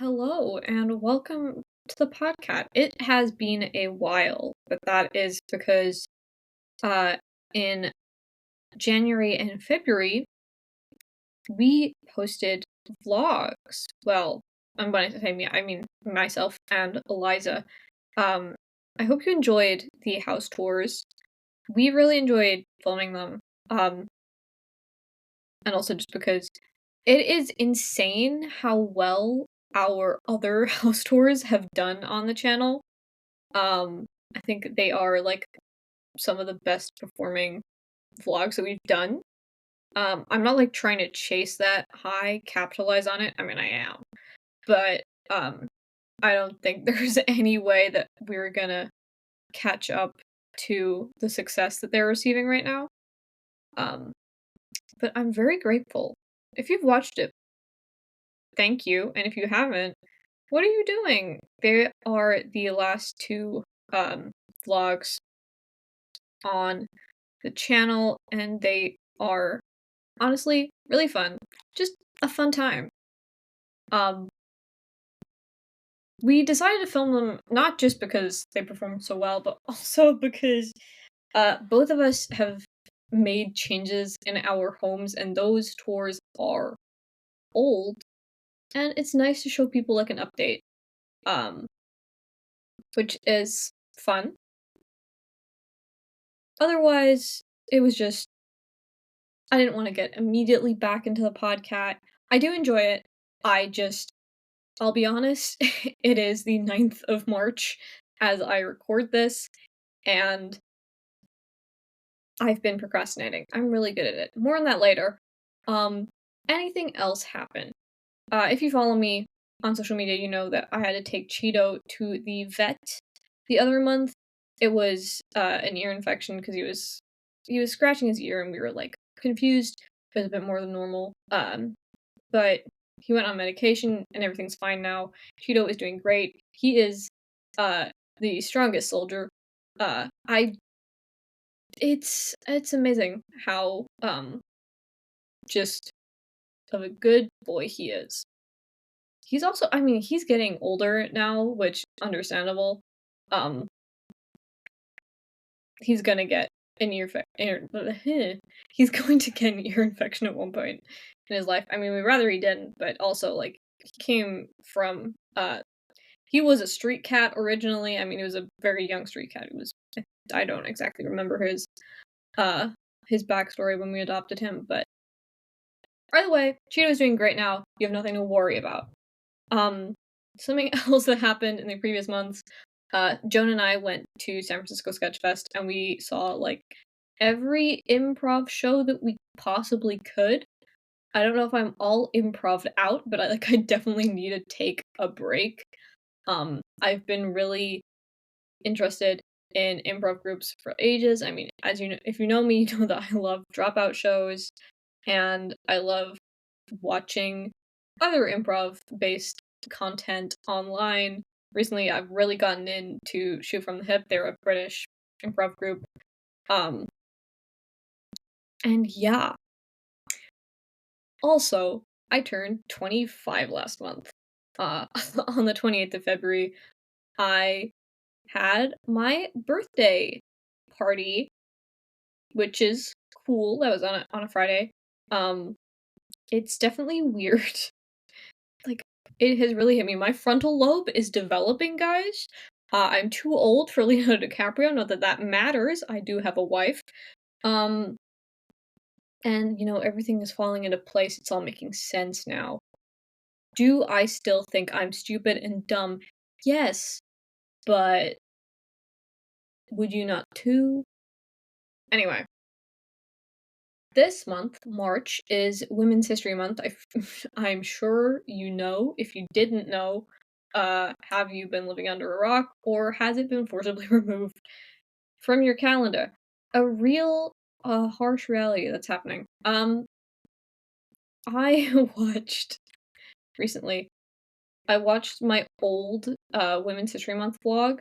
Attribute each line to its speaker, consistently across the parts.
Speaker 1: Hello and welcome to the podcast. It has been a while, but that is because uh in January and February we posted vlogs. Well, I'm going to say me, I mean myself and Eliza. Um I hope you enjoyed the house tours. We really enjoyed filming them. Um and also just because it is insane how well our other house tours have done on the channel. I think they are, like, some of the best performing vlogs that we've done. I'm not, like, trying to chase that high, capitalize on it. I mean, I am, but, I don't think there's any way that we're gonna catch up to the success that they're receiving right now. Um, but I'm very grateful. If you've watched it, thank you, and if you haven't, what are you doing? They are the last 2, vlogs on the channel, and they are honestly really fun. Just a fun time. Um, we decided to film them not just because they performed so well, but also because both of us have made changes in our homes, and those tours are old, and it's nice to show people like an update, um, which is fun. Otherwise, it was just I didn't want to get immediately back into the podcast. I do enjoy it. I just I'll be honest, it is the 9th of March as I record this, and I've been procrastinating. I'm really good at it. More on that later. Um, anything else happen? If you follow me on social media, you know that I had to take Cheeto to the vet the other month. It was an ear infection because he was scratching his ear and we were like confused. It was a bit more than normal. But he went on medication and everything's fine now. Cheeto is doing great. He is uh the strongest soldier. I it's amazing how just of a good boy he is. He's also I mean, he's getting older now, which understandable. Um he's gonna get an he's going to get an ear infection at one point in his life. I mean, we'd rather he didn't, but also like he came from he was a street cat originally. I mean, he was a very young street cat. He was I don't exactly remember uh his backstory when we adopted him, but either way, Cheeto's doing great now. You have nothing to worry about. Um, something else that happened in the previous months, Joan and I went to San Francisco Sketch Fest and we saw like every improv show that we possibly could. I don't know if I'm all improv'd out, but I definitely need to take a break. I've been really interested in improv groups for ages. I mean, as you know, if you know me, you know that I love dropout shows and I love watching other improv based content online. Recently, I've really gotten into Shoot from the Hip. They're a British improv group. Um, and yeah. Also, I turned 25 last month. On the 28th of February, I had my birthday party, which is cool. That was on a Friday. Um, it's definitely weird. Like, it has really hit me. My frontal lobe is developing, guys. I'm too old for Leonardo DiCaprio. Not that that matters. I do have a wife. Um, and everything is falling into place. It's all making sense now. Do I still think I'm stupid and dumb? Yes, but would you not too? Anyway, this month, March, is Women's History Month. I'm sure you know. If you didn't know, have you been living under a rock, or has it been forcibly removed from your calendar? A real, harsh reality that's happening. I watched recently. I watched my old Women's History Month vlog.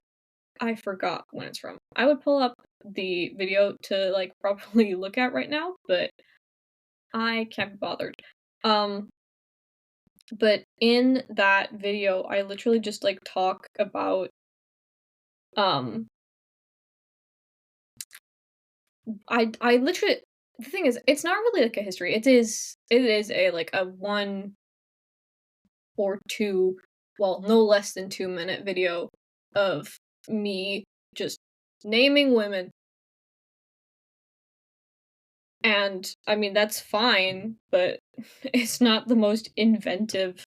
Speaker 1: I forgot when it's from. I would pull up the video to like properly look at right now, but I can't be bothered. Um, But in that video, I literally just, like, talk about, um I literally the thing is, it's not really, like, a history, it is a, like, a 1 or 2 well, no less than 2-minute video of me just naming women, and, I mean, that's fine, but it's not the most inventive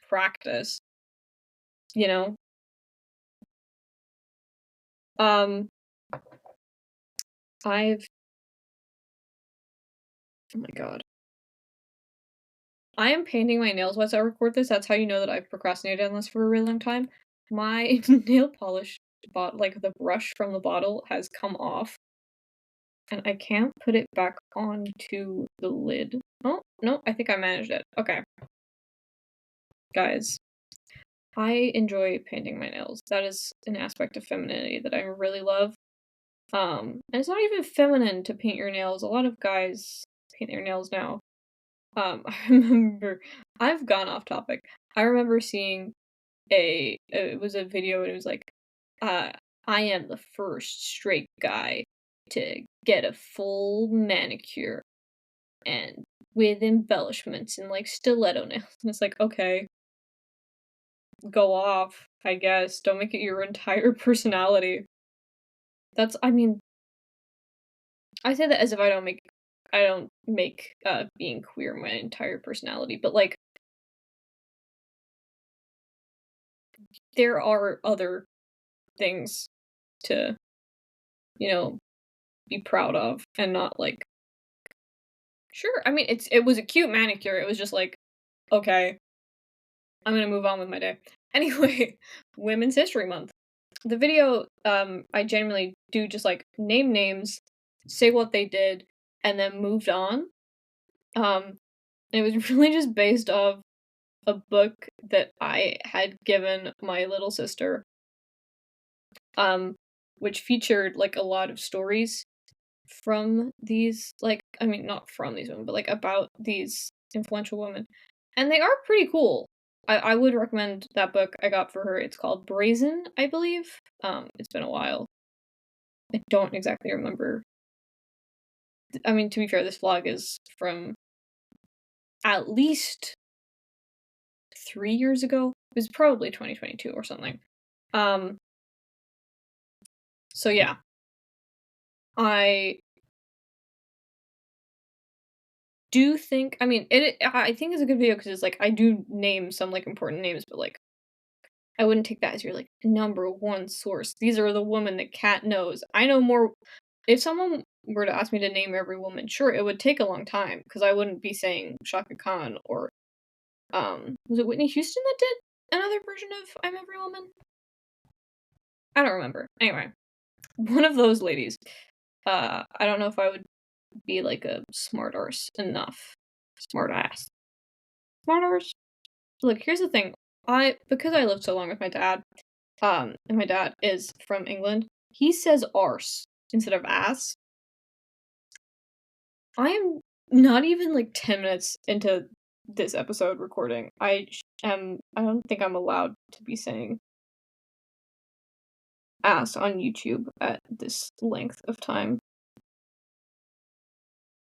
Speaker 1: practice, you know? Um, I've oh my god. I am painting my nails whilst I record this, that's how you know that I've procrastinated on this for a really long time. My nail polish like, the brush from the bottle has come off, and I can't put it back onto the lid. Oh, no, I think I managed it. Okay, guys, I enjoy painting my nails. That is an aspect of femininity that I really love. And it's not even feminine to paint your nails. A lot of guys paint their nails now. I remember I've gone off topic. I remember seeing it was a video and it was like, uh, I am the first straight guy to get a full manicure and with embellishments and like stiletto nails. And it's like, okay, go off, I guess. Don't make it your entire personality. I mean, I say that as if I don't make being queer my entire personality, but like there are other things to, you know, be proud of and not like sure, I mean it was a cute manicure. It was just like, okay, I'm gonna move on with my day. Anyway, Women's History Month. The video, I genuinely do just like name names, say what they did, and then moved on. It was really just based off a book that I had given my little sister, um, which featured like a lot of stories from these like I mean not from these women, but like about these influential women. And they are pretty cool. I would recommend that book I got for her. It's called Brazen, I believe. It's been a while. I don't exactly remember. I mean, to be fair, this vlog is from at least 3 years ago. It was probably 2022 or something. Um, so yeah. I do think I mean, I think it's a good video because it's like, I do name some, like, important names, but, like, I wouldn't take that as your, like, number 1 source. These are the women that Cat knows. I know more if someone were to ask me to name every woman, sure, it would take a long time because I wouldn't be saying Shaka Khan or, was it Whitney Houston that did another version of I'm Every Woman? I don't remember. Anyway, one of those ladies. I don't know if I would be, like, a smart arse enough. Smart ass. Smart arse? Look, here's the thing. Because I lived so long with my dad, and my dad is from England, he says arse instead of ass. I am not even like 10 minutes into this episode recording. I don't think I'm allowed to be saying ass on YouTube at this length of time.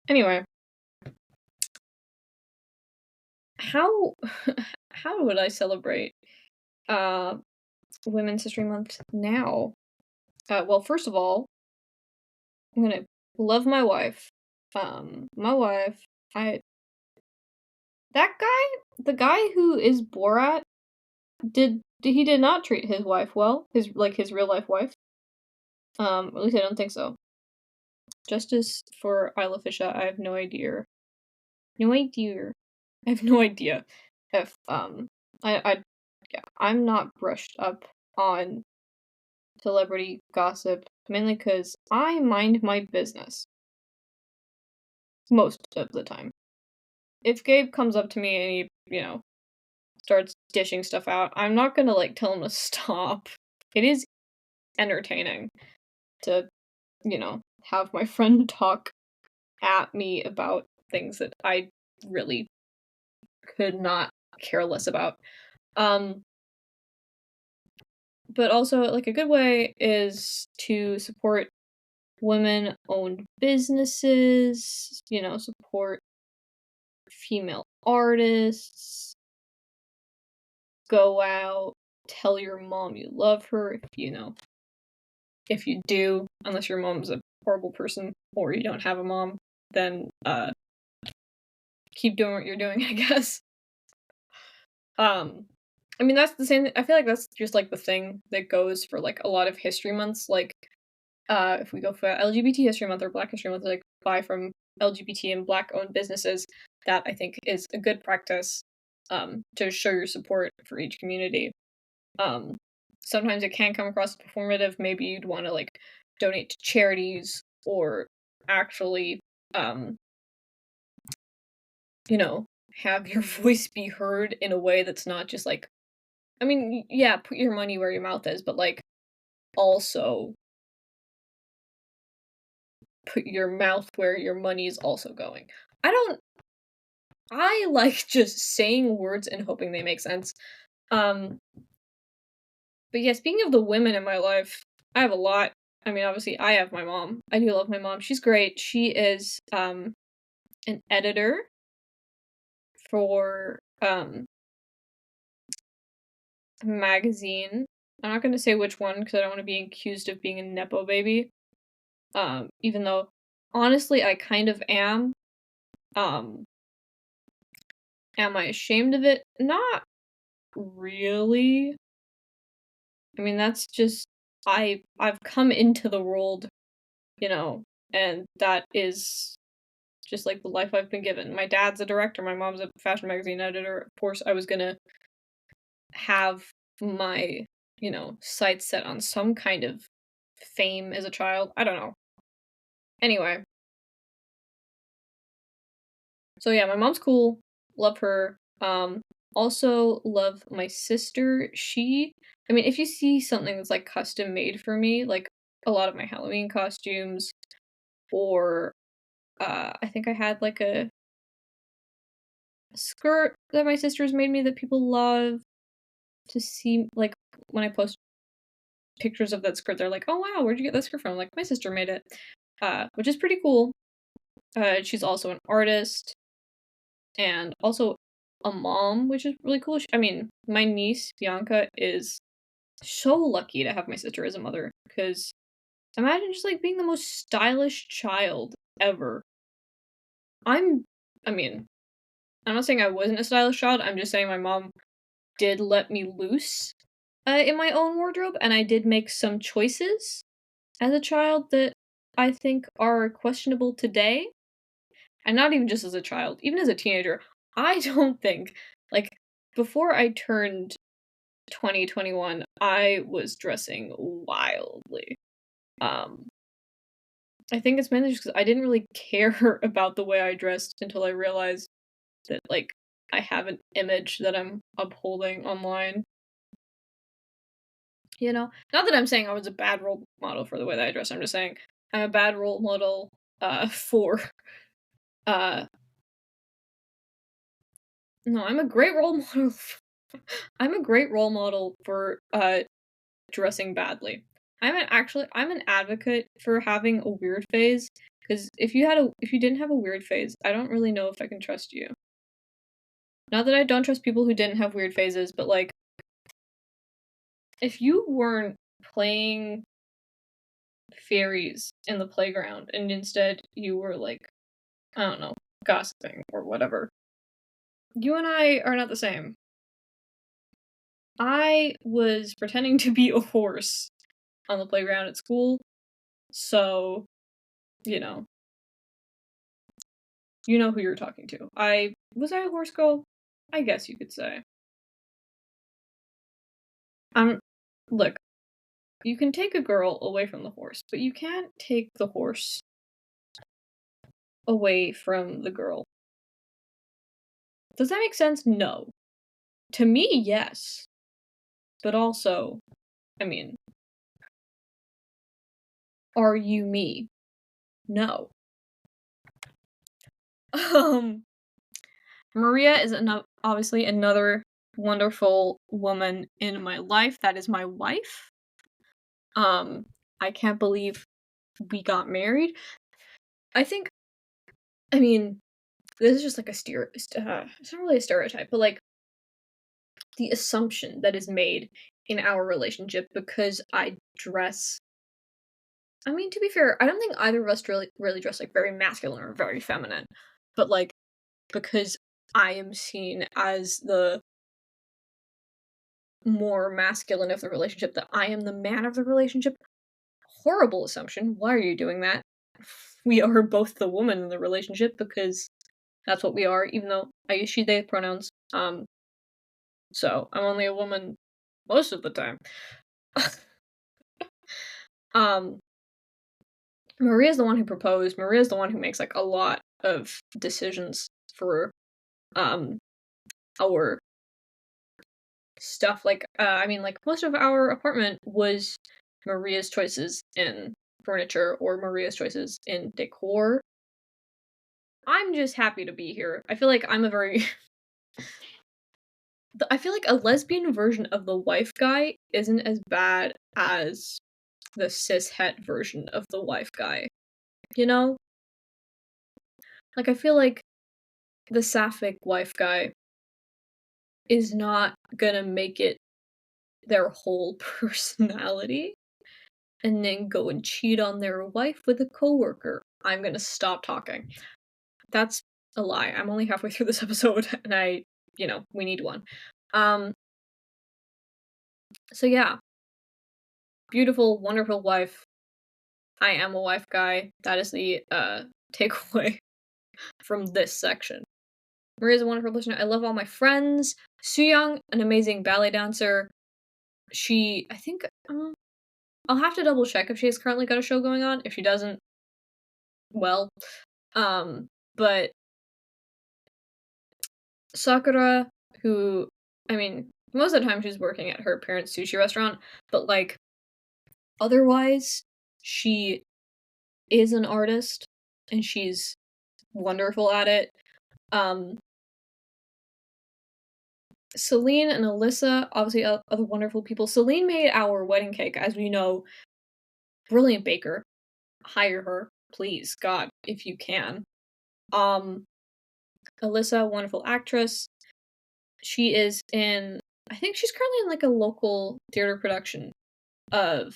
Speaker 1: Anyway, how how would I celebrate uh Women's History Month now? Well, first of all, I'm gonna love my wife. My wife, I that guy, the guy who is Borat, he did not treat his wife well. His real life wife. At least I don't think so. Justice for Isla Fisher. I have no idea. No idea. I have no idea if I yeah, I'm not brushed up on celebrity gossip mainly because I mind my business most of the time. If Gabe comes up to me and he starts dishing stuff out, I'm not gonna like tell him to stop. It is entertaining to, have my friend talk at me about things that I really could not careless about. Um, but also, like, a good way is to support women-owned businesses, support female artists, go out, tell your mom you love her if you do, unless your mom's a horrible person or you don't have a mom, then, keep doing what you're doing, I guess. Um, I mean, that's the same I feel like that's just, like, the thing that goes for, like, a lot of history months, like, if we go for LGBT History Month or Black History Month, like, buy from LGBT and Black-owned businesses, that I think is a good practice, to show your support for each community. Um, Sometimes it can come across as performative, maybe you'd wanna, like, donate to charities or actually, um, you know, have your voice be heard in a way that's not just, like I mean, yeah, put your money where your mouth is, but, like, also put your mouth where your money is also going. I don't I like just saying words and hoping they make sense. Um, but yeah, speaking of the women in my life, I have a lot. I mean, obviously, I have my mom. I do love my mom. She's great. She is an editor for a magazine. I'm not gonna say which one because I don't want to be accused of being a nepo baby. Even though honestly I kind of am. Um, am I ashamed of it? Not really. I mean, that's just I've come into the world, you know, and that is just like the life I've been given. My dad's a director, my mom's a fashion magazine editor. Of course, I was gonna have my, sights set on some kind of fame as a child. I don't know. Anyway, so yeah, my mom's cool. Love her. Also love my sister. I mean, if you see something that's like custom made for me, like a lot of my Halloween costumes, or I think I had like a skirt that my sister's made me that people love to see. Like when I post pictures of that skirt, they're like, "Oh wow, where'd you get that skirt from?" I'm like, my sister made it, which is pretty cool. She's also an artist and also a mom, which is really cool. I mean, my niece Bianca is so lucky to have my sister as a mother because imagine just like being the most stylish child ever. I'm, I mean, I'm not saying I wasn't a stylish child. I'm just saying my mom did let me loose in my own wardrobe, and I did make some choices as a child that I think are questionable today. And not even just as a child, even as a teenager. I don't think, like, before I turned 2021, I was dressing wildly. Um, I think it's mainly just because I didn't really care about the way I dressed until I realized that, like, I have an image that I'm upholding online. Not that I'm saying I was a bad role model for the way that I dress. I'm just saying I'm a bad role model for uh no, I'm a great role model. I'm a great role model for dressing badly. I'm an advocate for having a weird phase because if you didn't have a weird phase, I don't really know if I can trust you. Not that I don't trust people who didn't have weird phases, but like if you weren't playing fairies in the playground and instead you were like, I don't know, gossiping or whatever, you and I are not the same. I was pretending to be a horse on the playground at school, so, you know, you know who you're talking to. Was I a horse girl? I guess you could say. I'm Look, you can take a girl away from the horse, but you can't take the horse away from the girl. Does that make sense? No. To me, yes. But also, I mean, are you me? No. Um, Maria is obviously another wonderful woman in my life. That is my wife. I can't believe we got married. I think, I mean, this is just like it's not really a stereotype, but like the assumption that is made in our relationship because I dress. I mean, to be fair, I don't think either of us really dress like very masculine or very feminine, but like because I am seen as the more masculine of the relationship, that I am the man of the relationship. Horrible assumption. Why are you doing that? We are both the woman in the relationship because that's what we are, even though I use she, they pronouns. So I'm only a woman most of the time. um, Maria's the one who proposed. Maria's the one who makes like a lot of decisions for um our stuff. Like I mean, like most of our apartment was Maria's choices in furniture or Maria's choices in decor. I'm just happy to be here. I feel like I'm a very I feel like a lesbian version of the wife guy isn't as bad as the cis het version of the wife guy. You know? Like I feel like the sapphic wife guy is not gonna make it their whole personality and then go and cheat on their wife with a coworker. I'm gonna stop talking. That's a lie. I'm only halfway through this episode and we need one. Um so yeah, beautiful, wonderful wife. I am a wife guy. That is the takeaway from this section. Maria's a wonderful listener. I love all my friends. Sooyoung, an amazing ballet dancer. I think, I'll have to double check if she has currently got a show going on. If she doesn't, well, but Sakura, who, I mean, most of the time she's working at her parents' sushi restaurant, but like, otherwise, she is an artist and she's wonderful at it. Celine and Alyssa, obviously other wonderful people. Celine made our wedding cake, as we know. Brilliant baker. Hire her, please, God, if you can. Um, Alyssa, wonderful actress. She is in, I think she's currently in like a local theater production of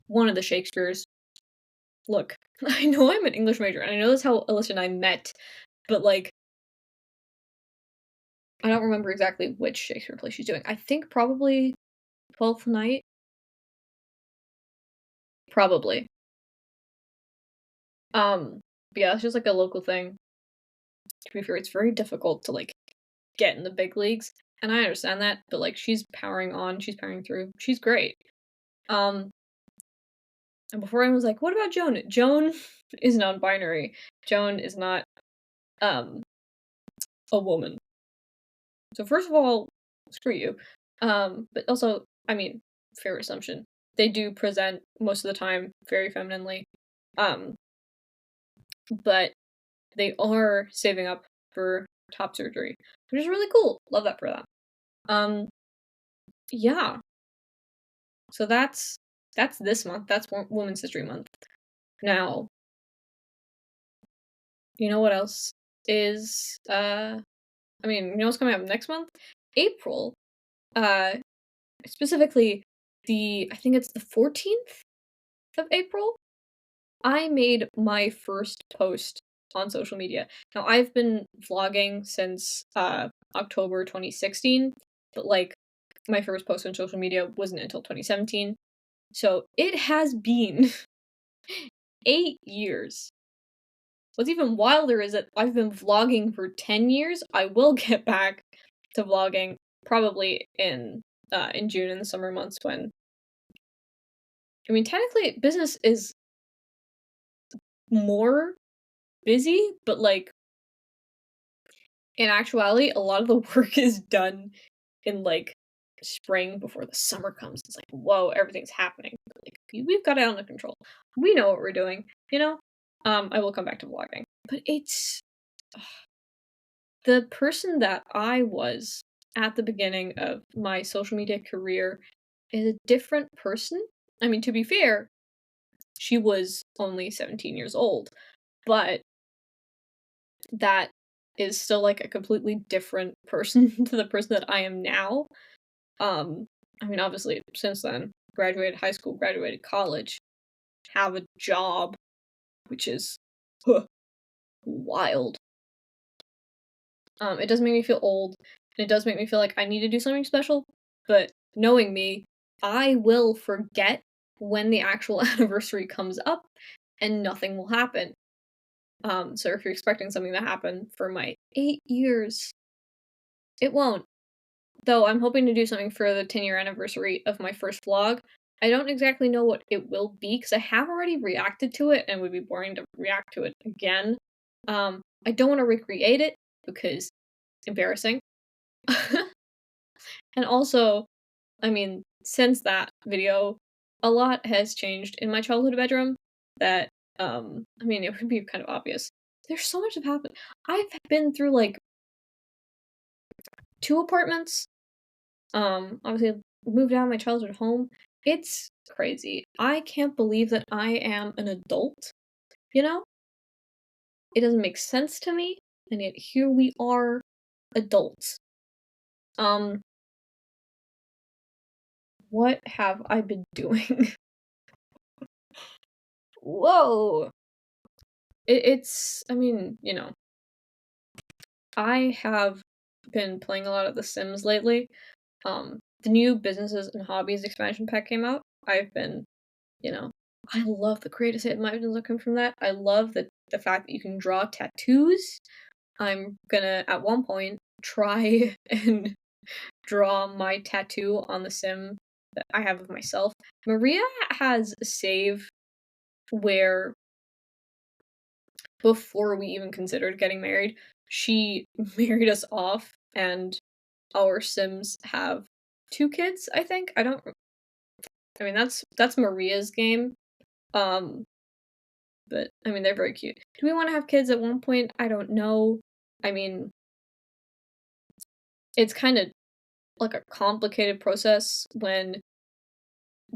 Speaker 1: one of the Shakespeare's. Look, I know I'm an English major, and I know that's how Alyssa and I met, but like, I don't remember exactly which Shakespeare play she's doing. I think probably Twelfth Night. Probably. But yeah, it's just like a local thing. To be fair, it's very difficult to like get in the big leagues, and I understand that, but like she's powering on, she's powering through. She's great. Um and before I was like, what about Joan? Joan is non-binary. Joan is not um a woman. So first of all, screw you. But also, I mean, fair assumption. They do present most of the time very femininely. Um, but they are saving up for top surgery, which is really cool. Love that for them. Yeah. So that's this month. That's Women's History Month. Now, you know what else is I mean, you know what's coming up next month? April. Uh Specifically I think it's the 14th of April. I made my first post on social media. Now I've been vlogging since October 2016, but like my first post on social media wasn't until 2017. So it has been 8 years. What's even wilder is that I've been vlogging for 10 years. I will get back to vlogging probably in June, in the summer months, when I mean technically business is more busy, but like in actuality a lot of the work is done in like spring before the summer comes. It's like, whoa, everything's happening. Like we've got it under control. We know what we're doing, you know? I will come back to vlogging. But it's the person that I was at the beginning of my social media career is a different person. I mean, to be fair, she was only 17 years old, but that is still like a completely different person to the person that I am now. I mean, obviously, since then, graduated high school, graduated college, have a job, which is huh, wild. It does make me feel old, and it does make me feel like I need to do something special, but knowing me, I will forget when the actual anniversary comes up and nothing will happen. So if you're expecting something to happen for my 8 years, it won't. Though I'm hoping to do something for the 10-year anniversary of my first vlog. I don't exactly know what it will be because I have already reacted to it and it would be boring to react to it again. I don't want to recreate it because embarrassing. And also, I mean, since that video, a lot has changed in my childhood bedroom that, I mean, it would be kind of obvious. There's so much that happened. I've been through, like, 2 apartments, obviously moved out of my childhood home. It's crazy. I can't believe that I am an adult, you know? It doesn't make sense to me, and yet here we are, adults. Um, what have I been doing? Whoa! It's I mean, I have been playing a lot of The Sims lately. The new businesses and hobbies expansion pack came out. I've been, you know, I love the creative side items that come from that. I love the fact that you can draw tattoos. I'm gonna at one point try and draw my tattoo on the sim that I have of myself. Maria has a save where before we even considered getting married, she married us off and our Sims have 2 kids, I think. I mean that's Maria's game. Um, but I mean they're very cute. Do we want to have kids at one point? I don't know. I mean, it's kind of like a complicated process when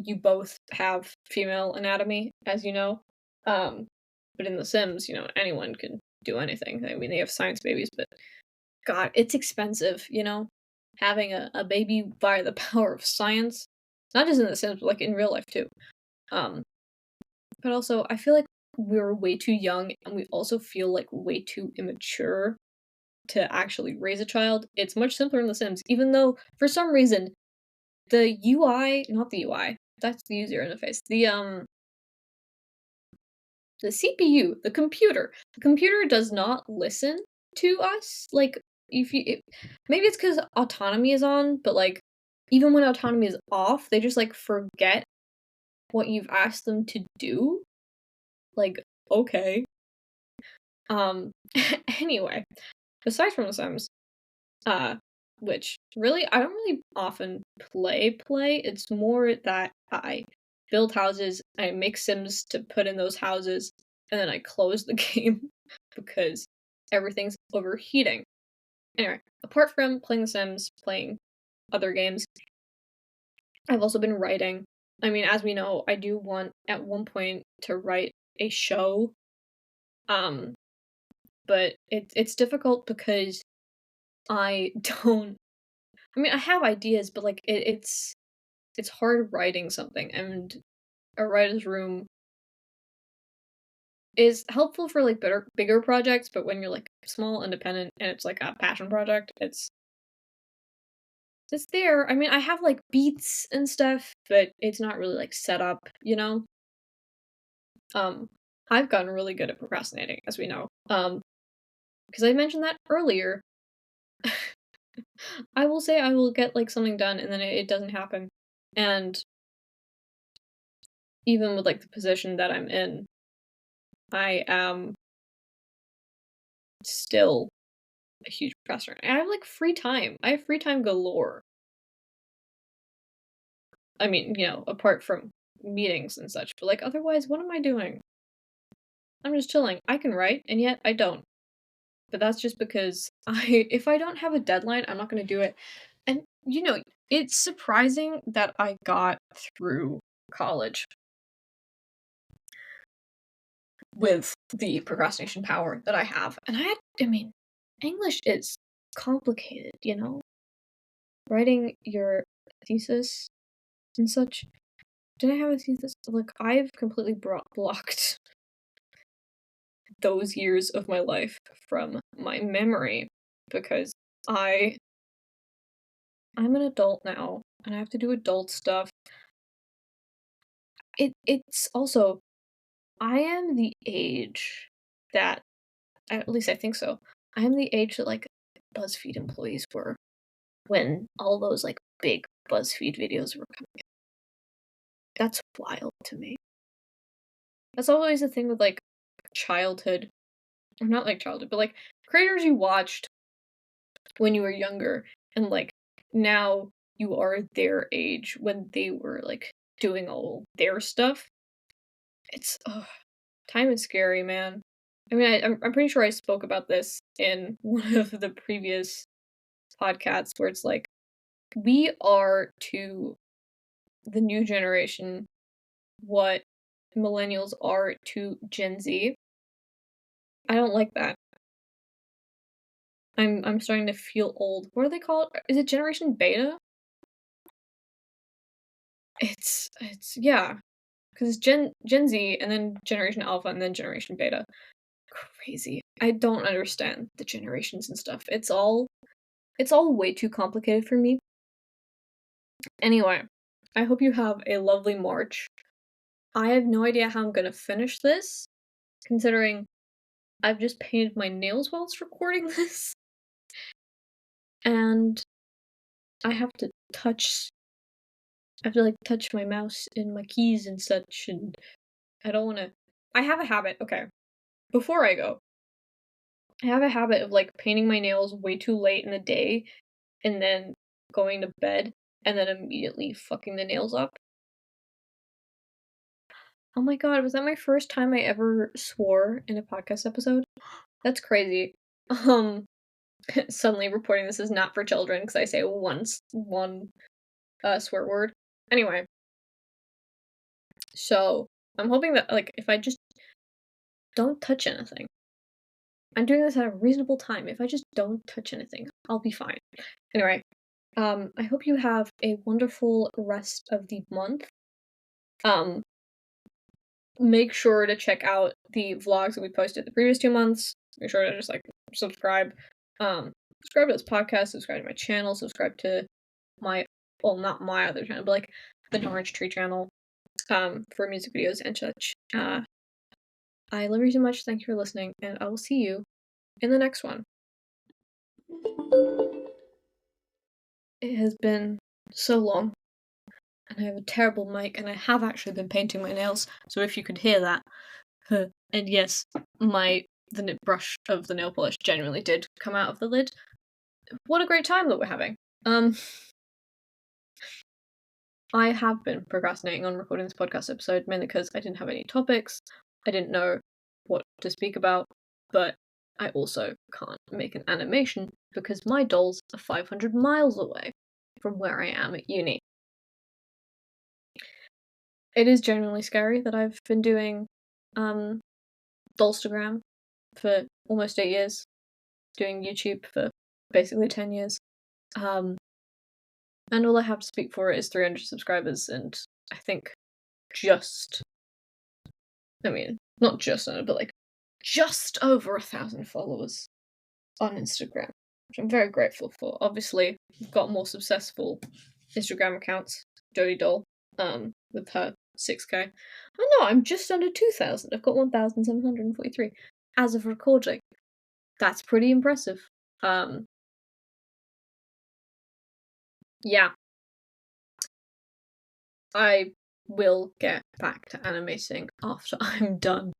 Speaker 1: you both have female anatomy, as you know. Um, but in The Sims, anyone can do anything. I mean, they have science babies, but God, it's expensive, having a baby by the power of science. Not just in The Sims, but like in real life too. Um, but also, I feel like we're way too young, and we also feel like way too immature to actually raise a child. It's much simpler in The Sims, even though for some reason the UI, not the UI, that's the user interface. The CPU, the computer does not listen to us. Like, maybe it's because autonomy is on, but like, even when autonomy is off, they just like forget what you've asked them to do. Like, okay. Um, anyway, aside from The Sims, uh, which really, I don't really often play. It's more that I build houses, I make Sims to put in those houses, and then I close the game because everything's overheating. Anyway, apart from playing The Sims, playing other games, I've also been writing. I mean, as we know, I do want at one point to write a show. Um, but it's difficult because I don't I mean, I have ideas, but like it's hard writing something, and a writer's room is helpful for like bigger projects, but when you're like small, independent, and it's like a passion project, it's there. I mean, I have like beats and stuff, but it's not really like set up. Um, I've gotten really good at procrastinating, as we know. Because I mentioned that earlier. I will say I will get like something done, and then it doesn't happen. And even with like the position that I'm in, I am still a huge procrastinator. I have like free time. I have free time galore. I mean, apart from meetings and such, but like otherwise, what am I doing? I'm just chilling. I can write, and yet I don't. but that's just because if I don't have a deadline, I'm not gonna do it. And, it's surprising that I got through college with the procrastination power that I have. And I mean, English is complicated, Writing your thesis and such. Did I have a thesis? Like, I've completely blocked those years of my life from my memory because I I'm an adult now and I have to do adult stuff. It's also I am the age that, at least I think so. I am the age that like BuzzFeed employees were when all those like big BuzzFeed videos were coming. That's wild to me. That's always the thing with like childhood, or not like childhood, but like creators you watched when you were younger, and like now you are their age when they were like doing all their stuff. It's time is scary, man. I mean, I'm pretty sure I spoke about this in one of the previous podcasts where it's like we are to the new generation what millennials are to Gen Z. I don't like that. I'm starting to feel old. What are they called? Is it Generation Beta? It's yeah, because it's Gen Z and then Generation Alpha and then Generation Beta. Crazy. I don't understand the generations and stuff. It's all way too complicated for me. Anyway, I hope you have a lovely March. I have no idea how I'm gonna finish this, considering I've just painted my nails whilst recording this, and I have to like touch my mouse and my keys and such, and I don't wanna I have a habit, okay, before I go, I have a habit of like painting my nails way too late in the day and then going to bed and then immediately fucking the nails up. Oh my god, was that my first time I ever swore in a podcast episode? That's crazy. Um, suddenly reporting this is not for children because I say one swear word. Anyway, so I'm hoping that like if I just don't touch anything, I'm doing this at a reasonable time. If I just don't touch anything, I'll be fine. Anyway, I hope you have a wonderful rest of the month. Um, make sure to check out the vlogs that we posted the previous 2 months. Make sure to just like subscribe. Subscribe to this podcast, subscribe to my channel, subscribe to my not my other channel, but like the Orange Tree channel, for music videos and such. I love you so much, thank you for listening, and I will see you in the next one. It has been so long, and I have a terrible mic, and I have actually been painting my nails, so if you could hear that, and yes, the brush of the nail polish genuinely did come out of the lid. What a great time that we're having. I have been procrastinating on recording this podcast episode mainly because I didn't have any topics, I didn't know what to speak about, but I also can't make an animation because my dolls are 500 miles away from where I am at uni. It is genuinely scary that I've been doing Dollstagram for almost 8 years, doing YouTube for basically 10 years. And all I have to speak for is 300 subscribers, and I think not just under, but like just over 1,000 followers on Instagram, which I'm very grateful for. Obviously, we've got more successful Instagram accounts. Jodie Doll, with her 6K. Oh no, I'm just under 2,000. I've got 1,743 as of recording. That's pretty impressive. Yeah. I will get back to animating after I'm done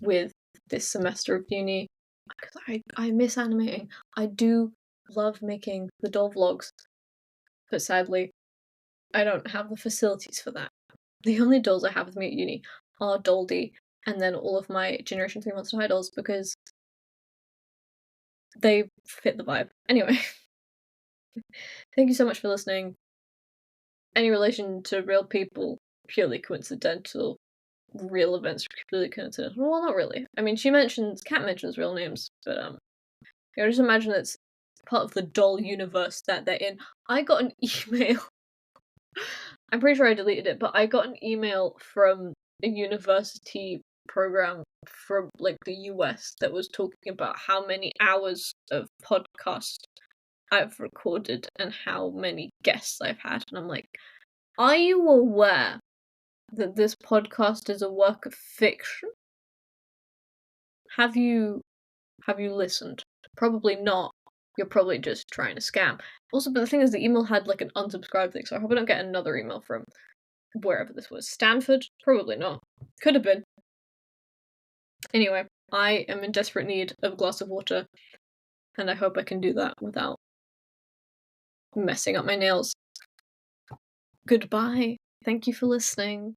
Speaker 1: with this semester of uni because I miss animating. I do love making the doll vlogs, but sadly, I don't have the facilities for that. The only dolls I have with me at uni are Doldy and then all of my Generation 3 Monster High dolls because they fit the vibe. Anyway, thank you so much for listening. Any relation to real people, purely coincidental. Real events, purely coincidental. Well, not really. I mean, Cat mentions real names, but just imagine it's part of the doll universe that they're in. I got an email. I'm pretty sure I deleted it, but I got an email from a university program from like the US that was talking about how many hours of podcast I've recorded and how many guests I've had, and I'm like, are you aware that this podcast is a work of fiction? Have you listened? Probably not. You're probably just trying to scam. Also, but the thing is, the email had like an unsubscribe thing, so I hope I don't get another email from wherever this was. Stanford? Probably not. Could have been. Anyway, I am in desperate need of a glass of water, and I hope I can do that without messing up my nails. Goodbye. Thank you for listening.